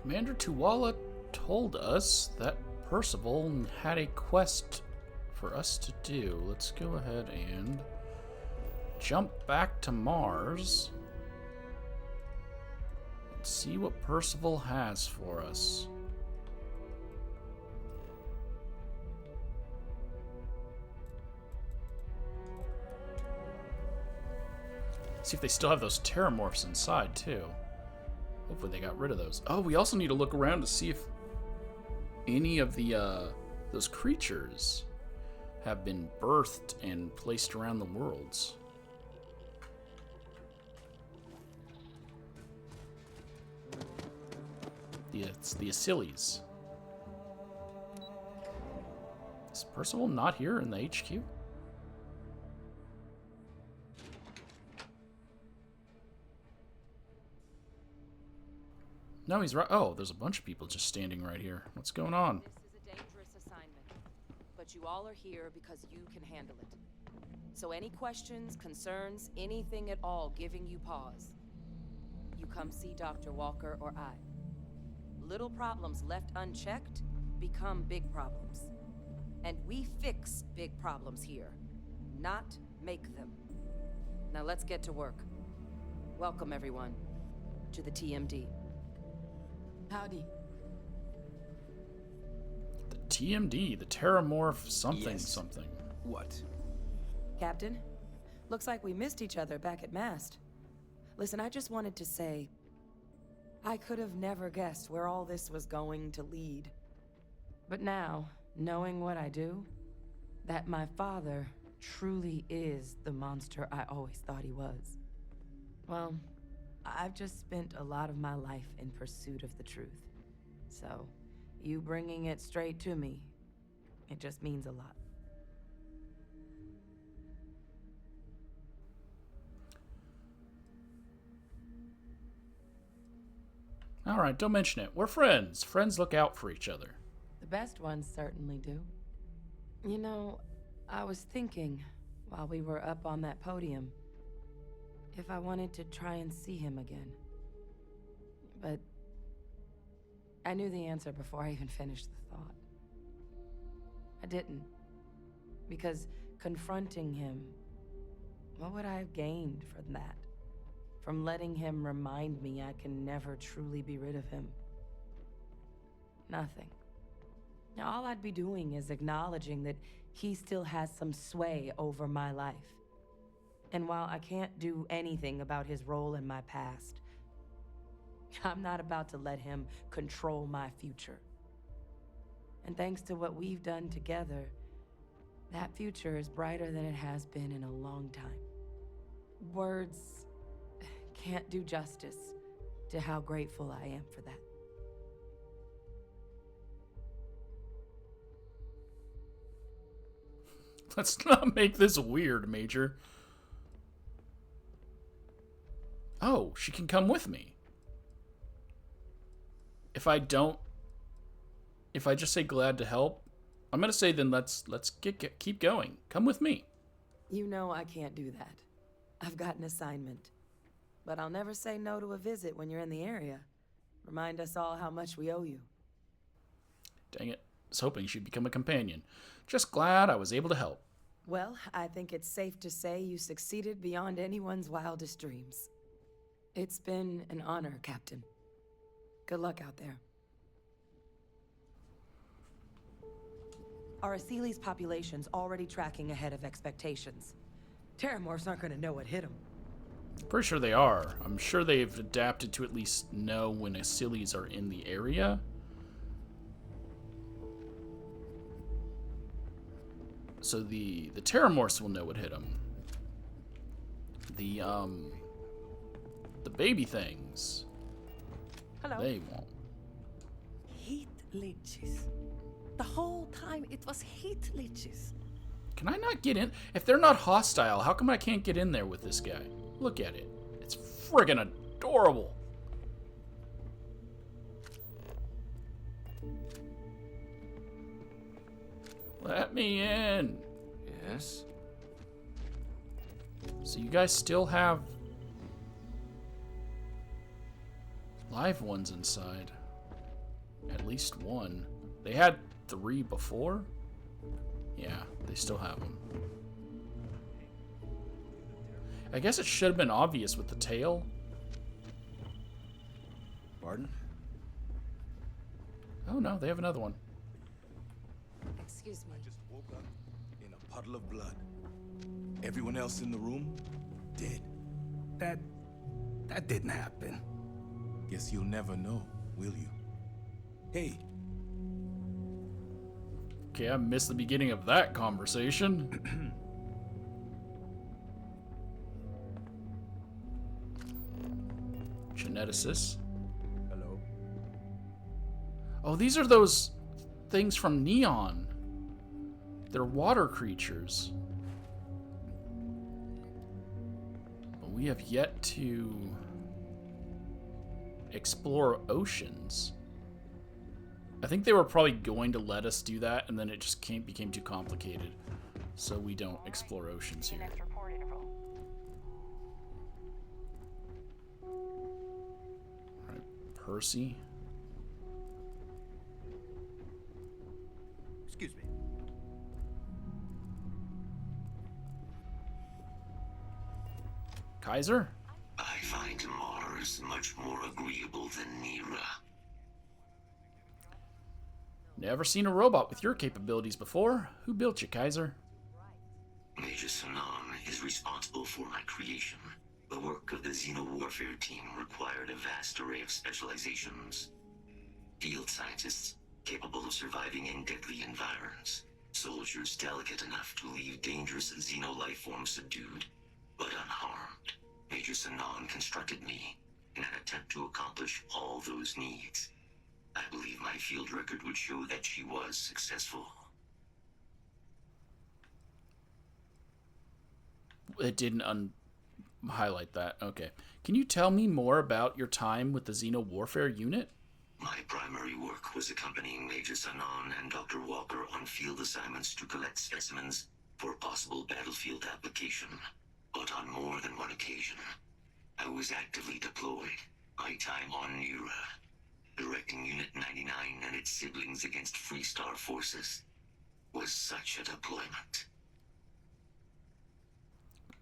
Commander Tuwala told us that Percival had a quest for us to do. Let's go ahead and jump back to Mars and see what Percival has for us. See if they still have those terramorphs inside, too. Hopefully they got rid of those. Oh, we also need to look around to see if any of the those creatures have been birthed and placed around the worlds. It's the Aciles. Is Percival not here in the HQ? No, he's right. Oh, there's a bunch of people just standing right here. What's going on? This is a dangerous assignment, but you all are here because you can handle it. So any questions, concerns, anything at all giving you pause, you come see Dr. Walker or I. Little problems left unchecked become big problems. And we fix big problems here, not make them. Now let's get to work. Welcome, everyone, to the TMD. Howdy. The TMD, the Terramorph something Yes. something. What? Captain, looks like we missed each other back at Mast. Listen, I just wanted to say, I could have never guessed where all this was going to lead. But now, knowing what I do, that my father truly is the monster I always thought he was. Well, I've just spent a lot of my life in pursuit of the truth. So, you bringing it straight to me, it just means a lot. All right, don't mention it. We're friends. Friends look out for each other. The best ones certainly do. You know, I was thinking, while we were up on that podium, if I wanted to try and see him again. But I knew the answer before I even finished the thought. I didn't. Because confronting him, what would I have gained from that? From letting him remind me I can never truly be rid of him? Nothing. Now, all I'd be doing is acknowledging that he still has some sway over my life. And while I can't do anything about his role in my past, I'm not about to let him control my future. And thanks to what we've done together, that future is brighter than it has been in a long time. Words can't do justice to how grateful I am for that. Let's not make this weird, Major. Oh, she can come with me. If I just say glad to help, I'm gonna say then let's keep going. Come with me. You know I can't do that. I've got an assignment. But I'll never say no to a visit when you're in the area. Remind us all how much we owe you. Dang it. I was hoping she'd become a companion. Just glad I was able to help. Well, I think it's safe to say you succeeded beyond anyone's wildest dreams. It's been an honor, Captain. Good luck out there. Our Aciles population's already tracking ahead of expectations. Terramorphs aren't gonna know what hit them. Pretty sure they are. I'm sure they've adapted to at least know when Aciles are in the area. So the Terramorphs will know what hit them. The baby things. Hello. They won't. Heat leeches. The whole time it was heat leeches. Can I not get in? If they're not hostile, how come I can't get in there with this guy? Look at it. It's friggin' adorable. Let me in. Yes? So you guys still have live ones inside. at least one. They had 3 before? Yeah, they still have them. I guess it should have been obvious with the tail. Pardon? Oh no, they have another one. Excuse me. I just woke up in a puddle of blood. Everyone else in the room dead. That didn't happen. Guess you'll never know, will you? Hey, Okay, I missed the beginning of that conversation. Geneticists. hello. Oh, these are those things from Neon. They're water creatures. But we have yet to explore oceans. I think they were probably going to let us do that, and then it just became too complicated. So we don't explore oceans here. Next report interval. Alright, Percy. Excuse me. Kaiser? I find Mars much more agreeable than Nera. Never seen a robot with your capabilities before. Who built you, Kaiser? Major Sanan is responsible for my creation. The work of the Xeno-Warfare team required a vast array of specializations. Field scientists capable of surviving in deadly environs. Soldiers delicate enough to leave dangerous Xeno-life forms subdued, but unharmed. Major Sanan constructed me in an attempt to accomplish all those needs. I believe my field record would show that she was successful. It didn't highlight that. Okay. Can you tell me more about your time with the Xeno-Warfare unit? My primary work was accompanying Major Sanan and Dr. Walker on field assignments to collect specimens for possible battlefield application. But on more than one occasion, I was actively deployed. My time on Nera, directing Unit 99 and its siblings against Freestar forces, was such a deployment.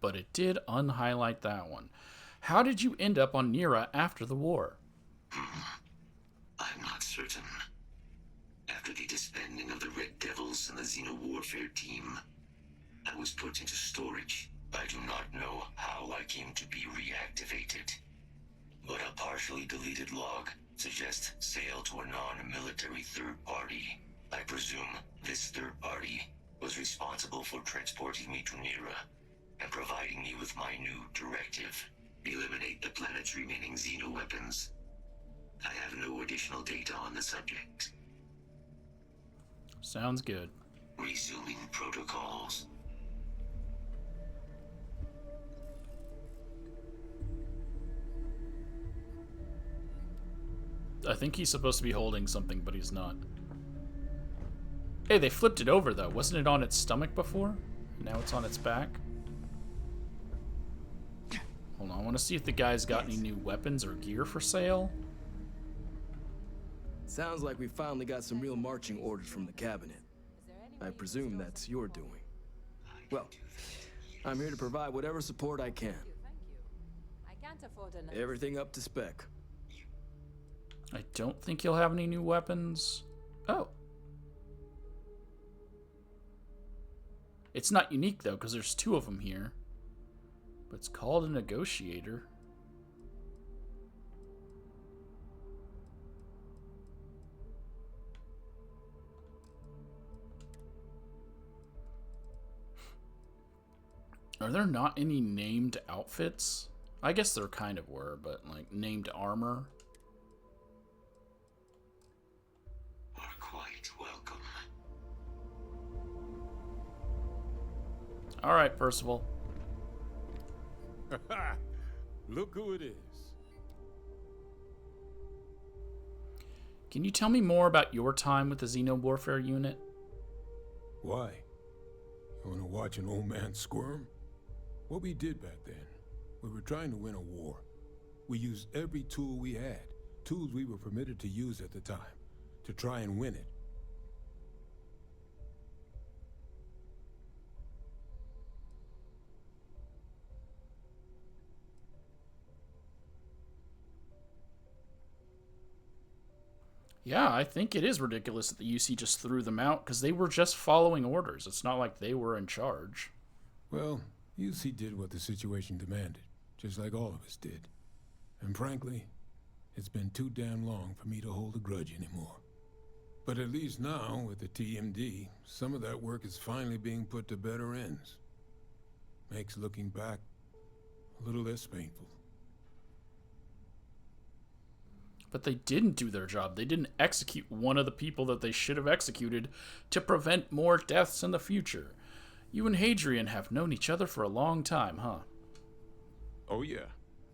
But it did unhighlight that one. How did you end up on Nera after the war? I'm not certain. After the disbanding of the Red Devils and the Xeno-Warfare team, I was put into storage. I do not know how I came to be reactivated, but a partially deleted log suggests sale to a non-military third party. I presume this third party was responsible for transporting me to Nera and providing me with my new directive: eliminate the planet's remaining xeno-weapons. I have no additional data on the subject. Sounds good. Resuming protocols. I think he's supposed to be holding something, but he's not. Hey, they flipped it over, though. Wasn't it on its stomach before? Now it's on its back. Hold on, I want to see if the guy's got any new weapons or gear for sale. Sounds like we finally got some real marching orders from the cabinet. I presume that's your doing. Well, I'm here to provide whatever support I can. I can't afford another. Everything up to spec. I don't think he'll have any new weapons. Oh. It's not unique, though, because there's 2 of them here. But it's called a negotiator. Are there not any named outfits? I guess there kind of were, but like named armor. Are quite welcome. All right, Percival. Look who it is. Can you tell me more about your time with the Xeno-Warfare unit? Why? You want to watch an old man squirm? What we did back then, we were trying to win a war. We used every tool we had, tools we were permitted to use at the time. to try and win it. Yeah, I think it is ridiculous that the UC just threw them out because they were just following orders. It's not like they were in charge. Well, UC did what the situation demanded, just like all of us did. And frankly, it's been too damn long for me to hold a grudge anymore. But at least now, with the TMD, some of that work is finally being put to better ends. Makes looking back a little less painful. But they didn't do their job. They didn't execute one of the people that they should have executed to prevent more deaths in the future. You and Hadrian have known each other for a long time, huh? Oh yeah.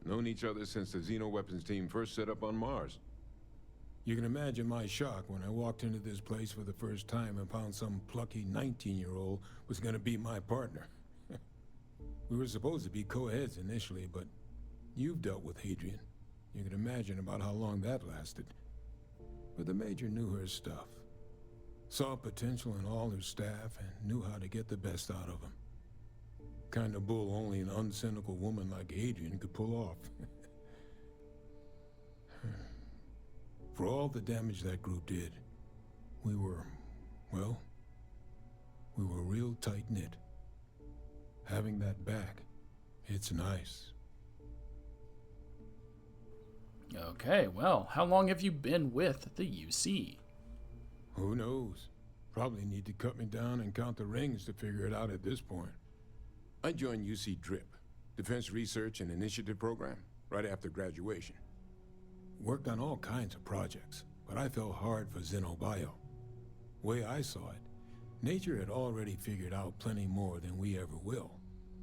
Known each other since the Xenoweapons team first set up on Mars. You can imagine my shock when I walked into this place for the first time and found some plucky 19-year-old was gonna be my partner. We were supposed to be co-heads initially, but you've dealt with Hadrian. You can imagine about how long that lasted. But the Major knew her stuff. Saw potential in all her staff and knew how to get the best out of them. Kind of bull only an uncynical woman like Adrian could pull off. For all the damage that group did, we were, well, we were real tight-knit. Having that back, it's nice. Okay, well, how long have you been with the UC? Who knows? Probably need to cut me down and count the rings to figure it out at this point. I joined UC DRIP, Defense Research and Initiative Program, right after graduation. Worked on all kinds of projects, but I fell hard for Xenobio. Way I saw it, nature had already figured out plenty more than we ever will.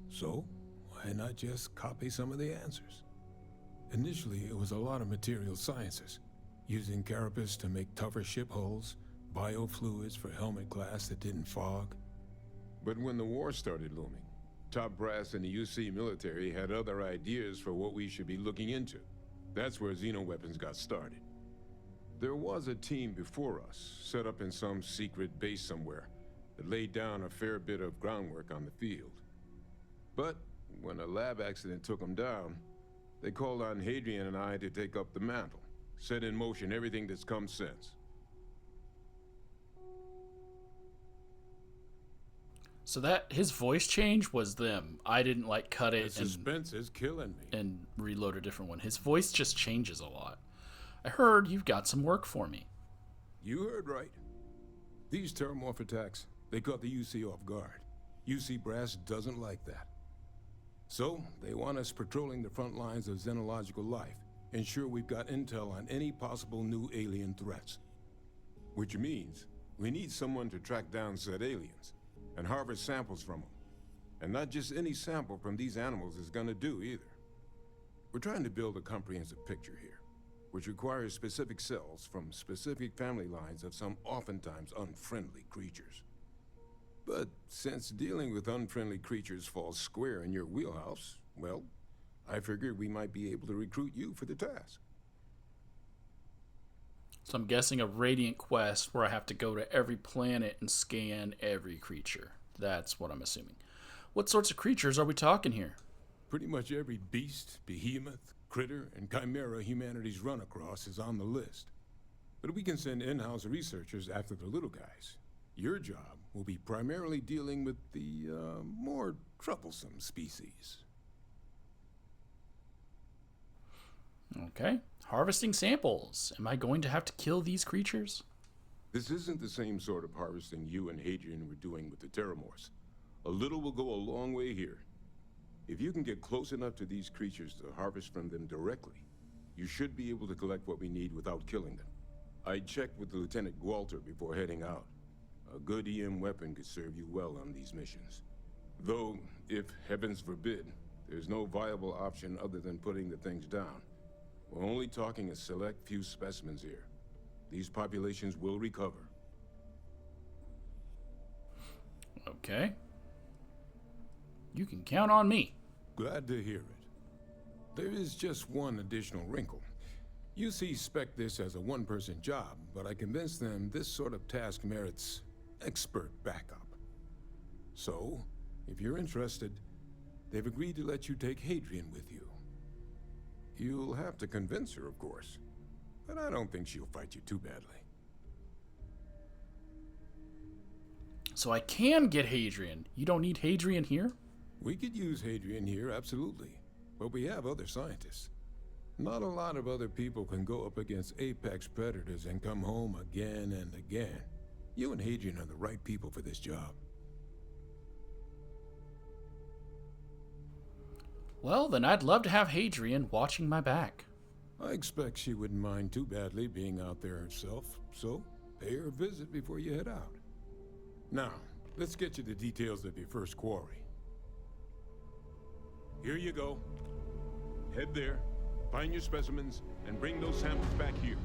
So, why not just copy some of the answers? Initially, it was a lot of material sciences, using carapace to make tougher ship hulls, biofluids for helmet glass that didn't fog. But when the war started looming, top brass in the UC military had other ideas for what we should be looking into. That's where Xenoweapons got started. There was a team before us, set up in some secret base somewhere, that laid down a fair bit of groundwork on the field. But when a lab accident took them down, they called on Hadrian and I to take up the mantle, set in motion everything that's come since. So that his voice change was them. I didn't like cut it The suspense is killing me. and reload a different one. His voice just changes a lot. I heard you've got some work for me. You heard right. These terramorph attacks, they caught the UC off guard. UC brass doesn't like that. So, they want us patrolling the front lines of xenological life, ensure we've got intel on any possible new alien threats. Which means, we need someone to track down said aliens, and harvest samples from them. And not just any sample from these animals is gonna do either. We're trying to build a comprehensive picture here, which requires specific cells from specific family lines of some oftentimes unfriendly creatures. But since dealing with unfriendly creatures falls square in your wheelhouse, well, I figured we might be able to recruit you for the task. So I'm guessing a Radiant quest where I have to go to every planet and scan every creature. That's what I'm assuming. What sorts of creatures are we talking here? Pretty much every beast, behemoth, critter, and chimera humanity's run across is on the list. But we can send in-house researchers after the little guys. Your job will be primarily dealing with the, more troublesome species. Okay. Harvesting samples. Am I going to have to kill these creatures? This isn't the same sort of harvesting you and Hadrian were doing with the Terramorphs. A little will go a long way here. If you can get close enough to these creatures to harvest from them directly, you should be able to collect what we need without killing them. I checked with Lieutenant Walter before heading out. A good EM weapon could serve you well on these missions. Though, if heavens forbid, there's no viable option other than putting the things down. We're only talking a select few specimens here. These populations will recover. Okay. You can count on me. Glad to hear it. There is just one additional wrinkle. UC spec'd this as a one-person job, but I convinced them this sort of task merits expert backup. So, if you're interested, they've agreed to let you take Hadrian with you. You'll have to convince her, of course, but I don't think she'll fight you too badly. So I can get Hadrian. You don't need Hadrian here? We could use Hadrian here, absolutely, but we have other scientists. Not a lot of other people can go up against apex predators and come home again and again. You and Hadrian are the right people for this job. Well, then I'd love to have Hadrian watching my back. I expect she wouldn't mind too badly being out there herself, so pay her a visit before you head out. Now, let's get you the details of your first quarry. Here you go. Head there, find your specimens, and bring those samples back here.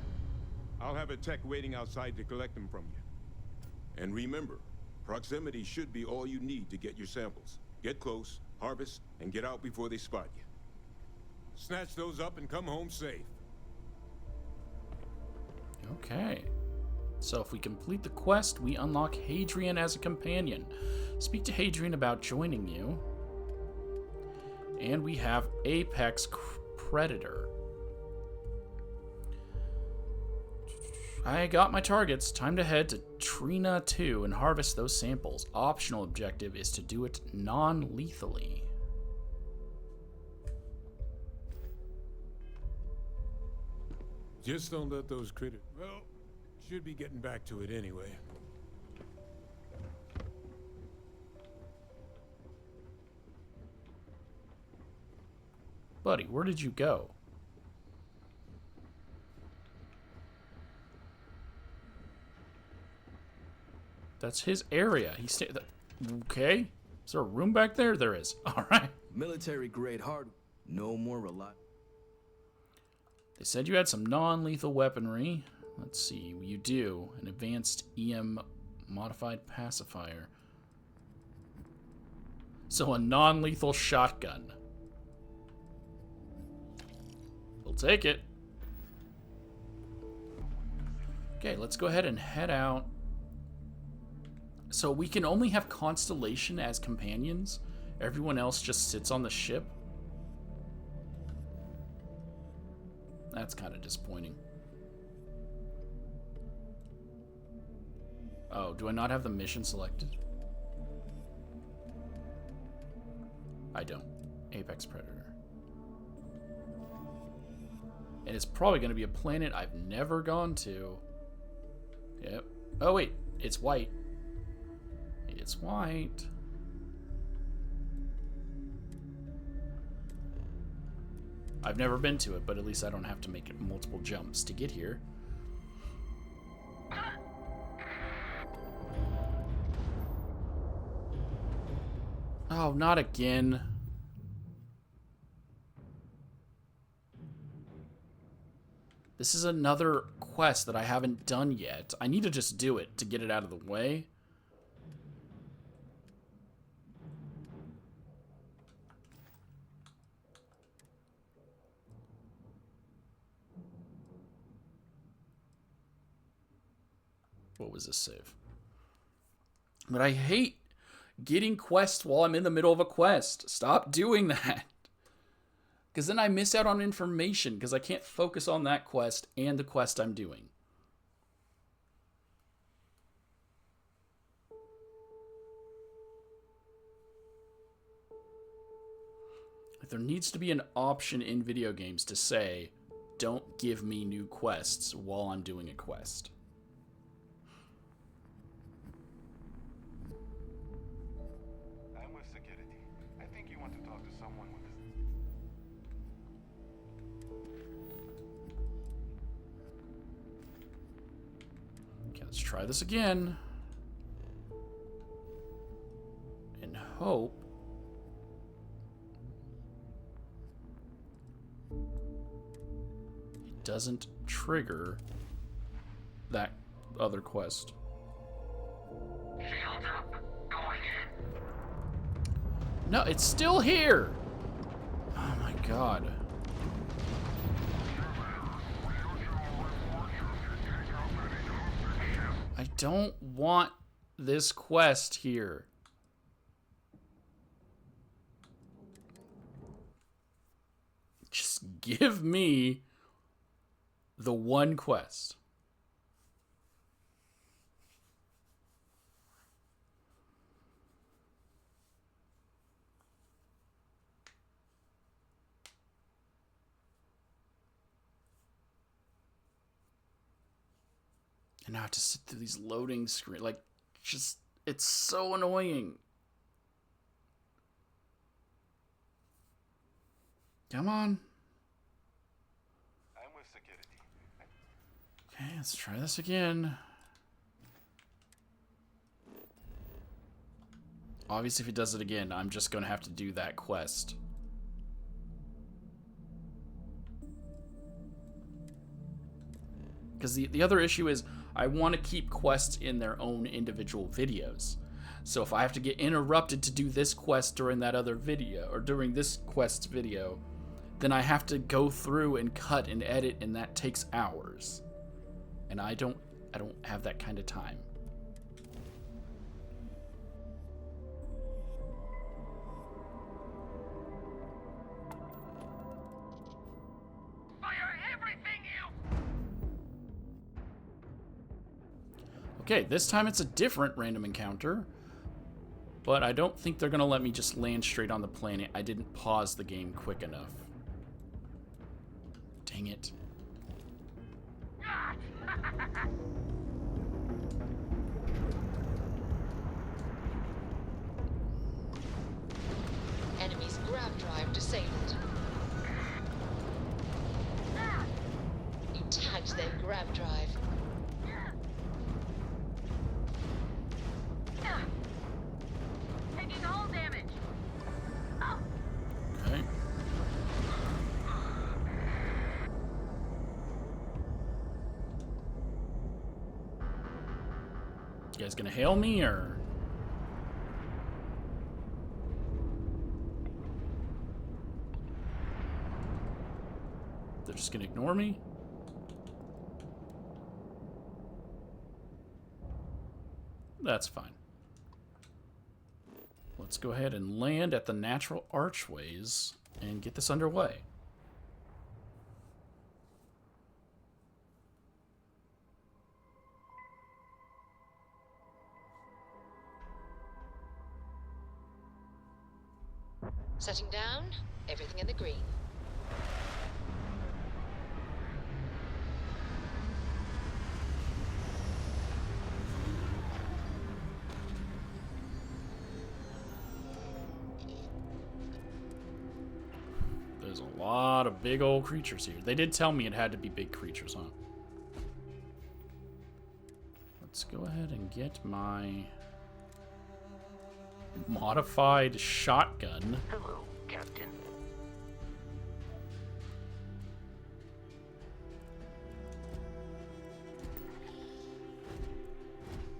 I'll have a tech waiting outside to collect them from you. And remember, proximity should be all you need to get your samples. Get close, harvest, and get out before they spot you. Snatch those up and come home safe. Okay. So if we complete the quest, we unlock Hadrian as a companion. Speak to Hadrian about joining you. And we have Apex Predator. I got my targets. Time to head to Trina 2 and harvest those samples. Optional objective is to do it non-lethally. Just don't let those critters... Well, should be getting back to it anyway. Buddy, where did you go? That's his area. He stayed. Okay. Is there a room back there? There is. All right. Military-grade hard. No more They said you had some non-lethal weaponry. Let's see. You do. An advanced EM modified pacifier. So a non-lethal shotgun. We'll take it. Okay, let's go ahead and head out. So we can only have Constellation as companions. Everyone else just sits on the ship. That's kind of disappointing. Oh, do I not have the mission selected? I don't. Apex Predator. And it's probably going to be a planet I've never gone to. Yep. Oh, wait. It's white. It's white. I've never been to it, but at least I don't have to make multiple jumps to get here. Oh, not again. This is another quest that I haven't done yet. I need to just do it to get it out of the way. What was this save? But I hate getting quests while I'm in the middle of a quest. Stop doing that. Because then I miss out on information because I can't focus on that quest and the quest I'm doing. There needs to be an option in video games to say, don't give me new quests while I'm doing a quest. Let's try this again. And hope it doesn't trigger that other quest. Shields up. Going in. No, it's still here. Oh my god. I don't want this quest here. Just give me the one quest. And now I have to sit through these loading screens. Like, just, it's so annoying. Come on. I'm with security. Okay, let's try this again. Obviously, if he does it again, I'm just going to have to do that quest. Because the other issue is I want to keep quests in their own individual videos. So if I have to get interrupted to do this quest during that other video, or during this quest video, then I have to go through and cut and edit, and that takes hours. And I don't have that kind of time. Okay, this time it's a different random encounter, but I don't think they're gonna let me just land straight on the planet. I didn't pause the game quick enough. Dang it. Enemy's grab drive disabled. You tagged their grab drive. Taking all damage. Oh. Okay. You guys gonna hail me, or? They're just gonna ignore me? That's fine. Let's go ahead and land at the natural archways and get this underway. Setting down, everything in the green. There's a lot of big old creatures here. They did tell me it had to be big creatures, huh? Let's go ahead and get my modified shotgun. Hello, Captain.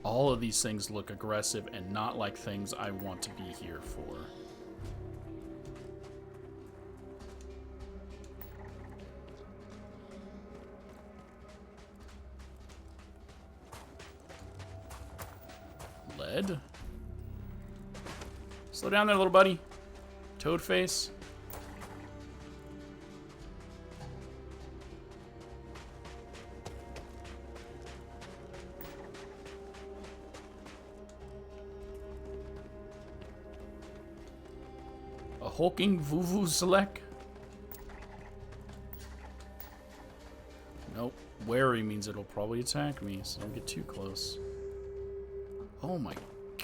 All of these things look aggressive and not like things I want to be here for. Lead? Slow down there, little buddy. Toad face. A hulking vuvuzela. Nope. Wary means it'll probably attack me, so don't get too close. Oh my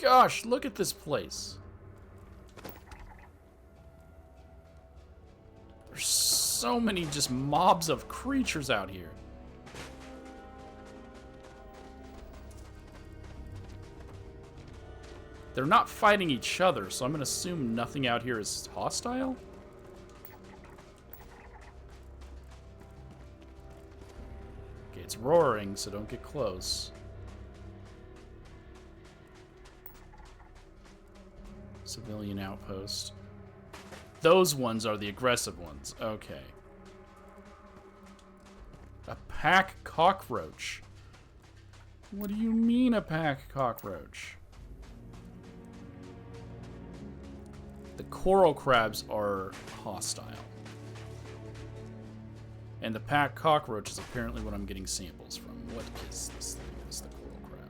gosh, look at this place. There's so many just mobs of creatures out here. They're not fighting each other, so I'm gonna assume nothing out here is hostile? Okay, it's roaring, so don't get close. Civilian outpost. Those ones are the aggressive ones. Okay. A pack cockroach. What do you mean a pack cockroach? The coral crabs are hostile. And the pack cockroach is apparently what I'm getting samples from. What is this thing? It's the coral crab.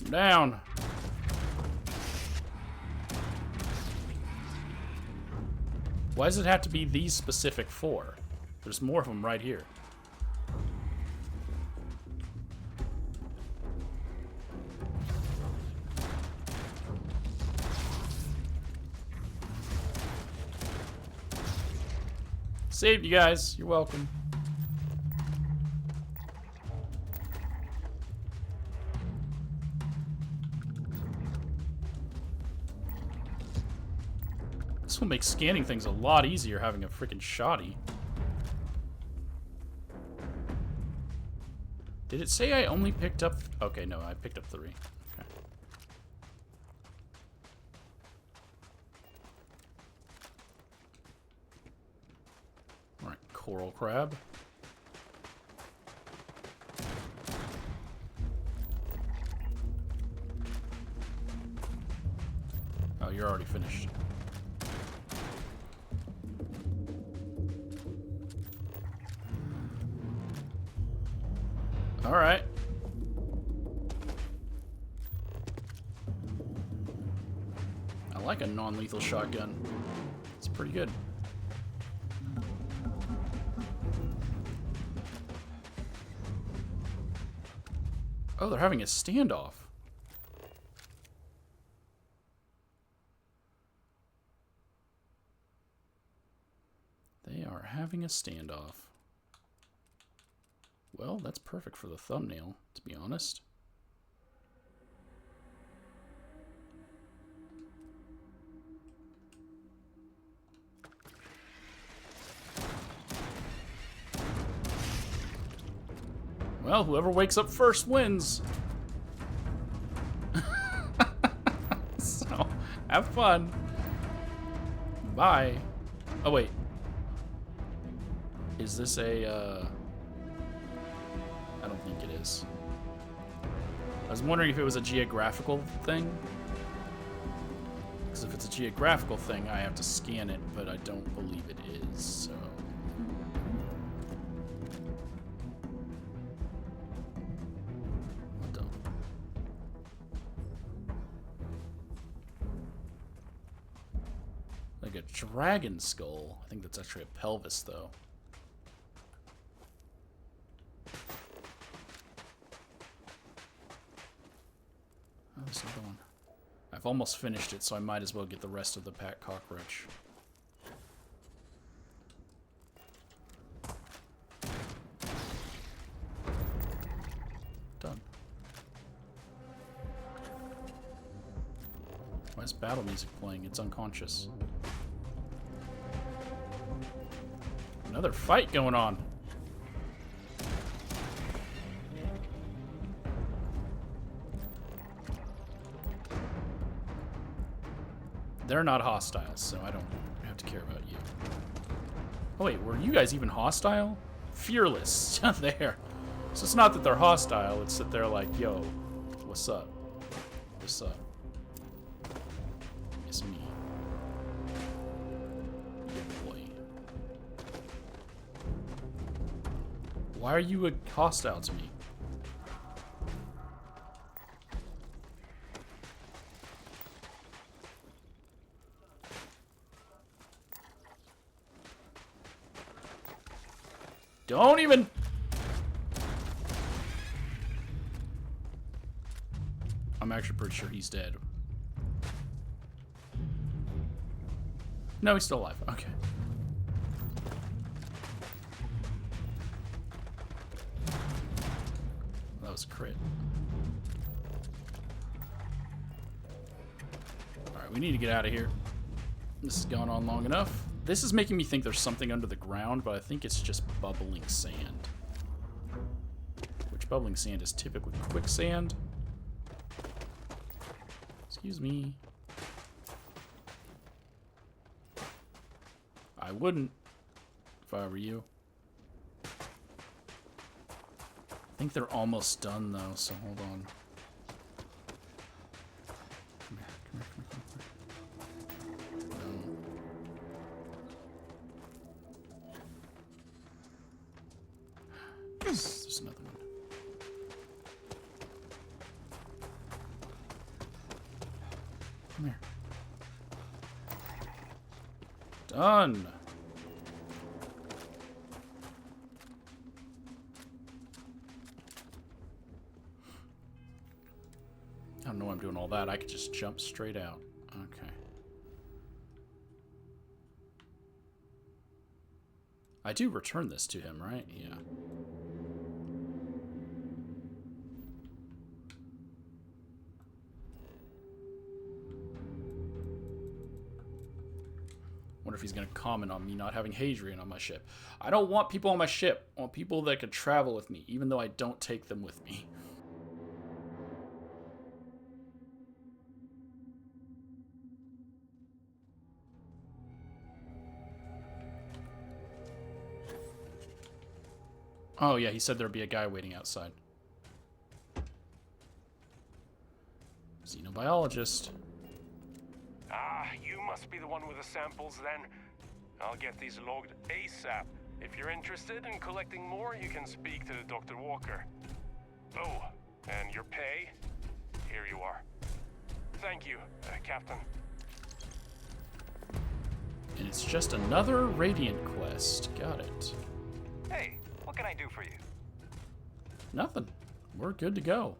Down. Why does it have to be these specific 4? There's more of them right here. Saved you guys. You're welcome. This will make scanning things a lot easier having a freaking shoddy. Did it say I only picked up... Okay, no, I picked up 3. Okay. Alright, coral crab. Oh, you're already finished. All right. I like a non-lethal shotgun. It's pretty good. Oh, they're having a standoff. They are having a standoff. Well, that's perfect for the thumbnail, to be honest. Well, whoever wakes up first wins. So, have fun. Bye. Oh, wait. Is this a, I don't think it is. I was wondering if it was a geographical thing. Because if it's a geographical thing, I have to scan it, but I don't believe it is, so... What the... Like a dragon skull. I think that's actually a pelvis, though. Oh, there's another one. I've almost finished it, so I might as well get the rest of the pack cockroach. Done. Why is battle music playing? It's unconscious. Another fight going on. They're not hostiles, so I don't have to care about you. Oh wait, were you guys even hostile? Fearless. There. So it's not that they're hostile, it's that they're like, yo, what's up? What's up? It's me. Good boy. Why are you hostile to me? Don't even... I'm actually pretty sure he's dead. No, he's still alive. Okay. was a crit. Alright, we need to get out of here. This has gone on long enough. This is making me think there's something under the ground, but I think it's just bubbling sand. Which bubbling sand is typically quicksand. Excuse me. I wouldn't if I were you. I think they're almost done though, so hold on. Come here, come here, come here, come here. No. There's another one. Come here. Done. I don't know why I'm doing all that. I could just jump straight out. Okay. I do return this to him, right? Yeah. Wonder if he's going to comment on me not having Hadrian on my ship. I don't want people on my ship. I want people that could travel with me, even though I don't take them with me. Oh, yeah, he said there'd be a guy waiting outside. Xenobiologist. Ah, you must be the one with the samples then. I'll get these logged ASAP. If you're interested in collecting more, you can speak to Dr. Walker. Oh, and your pay? Here you are. Thank you, Captain. And it's just another Radiant quest. Got it. Hey, what can I do for you? Nothing. We're good to go.